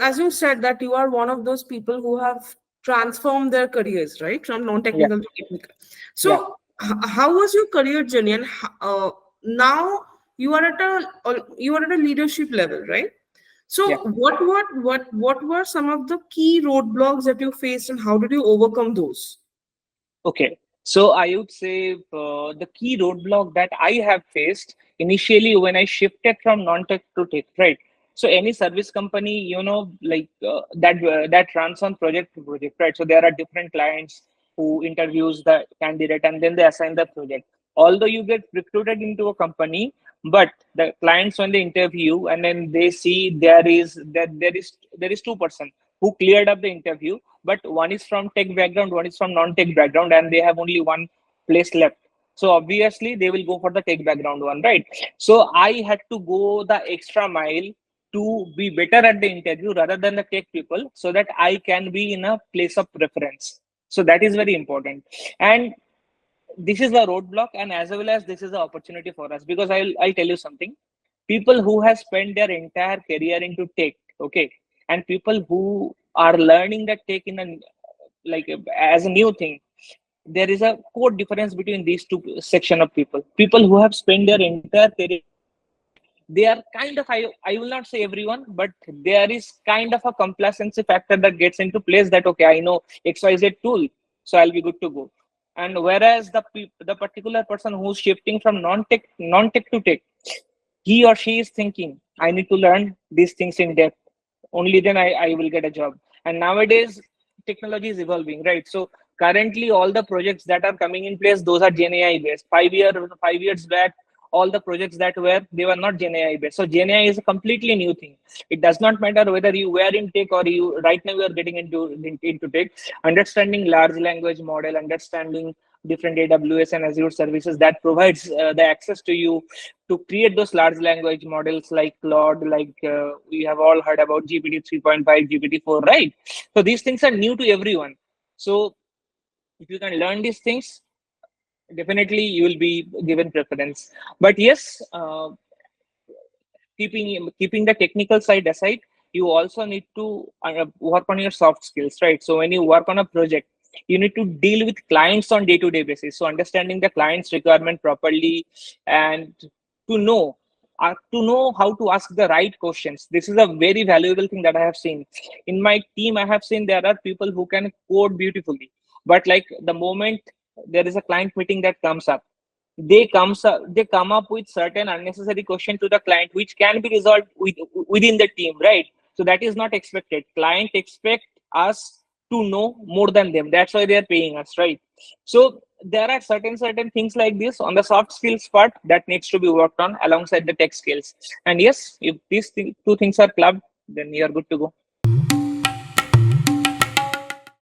as you said that you are one of those people who have transformed their careers, right, from Yeah, non-technical to technical. yeah, So, how was your career journey, and now you are at a leadership level, right? yeah. So, what were some of the key roadblocks that you faced, and how did you overcome those? Okay. So I would say the key roadblock that I have faced initially when I shifted from non-tech to tech, right? So any service company, that runs on project to project, right? So there are different clients who interviews the candidate and then they assign the project. Although you get recruited into a company, but the clients when they interview and then they see there is two-person who cleared up the interview, but one is from tech background, one is from non-tech background, and they have only one place left. So obviously they will go for the tech background one, right? So I had to go the extra mile to be better at the interview rather than the tech people, so that I can be in a place of preference. So that is very important. And this is a roadblock, and as well as this is an opportunity for us, because I'll tell you something. People who have spent their entire career into tech, okay, and people who are learning that tech in a like as a new thing, there is a core difference between these two section of people. People who have spent their entire career, they are kind of, I will not say everyone, but there is kind of a complacency factor that gets into place, that okay, I know XYZ tool, so I'll be good to go. And whereas the particular person who's shifting from non-tech to tech, he or she is thinking, I need to learn these things in depth, only then I will get a job. And nowadays technology is evolving, right? So currently all the projects that are coming in place, those are Gen AI based. 5 years back, all the projects that were, they were not Gen AI based. So Gen AI is a completely new thing. It does not matter whether you were in tech or you right now you are getting into tech. Understanding large language model, understanding different AWS and Azure services that provides the access to you to create those large language models like Claude, like we have all heard about GPT 3.5, GPT 4, right? So these things are new to everyone. So if you can learn these things, definitely you will be given preference. But yes, keeping the technical side aside, you also need to work on your soft skills, right? So when you work on a project, you need to deal with clients on day-to-day basis, so understanding the client's requirement properly, and to know how to ask the right questions. This is a very valuable thing that I have seen in my team. I have seen there are people who can code beautifully, but like the moment there is a client meeting that comes up, they come up with certain unnecessary question to the client, which can be resolved within the team, right? So that is not expected. Client expect us to know more than them. That's why they are paying us, right? So there are certain things like this on the soft skills part that needs to be worked on alongside the tech skills. And yes, if two things are clubbed, then you are good to go.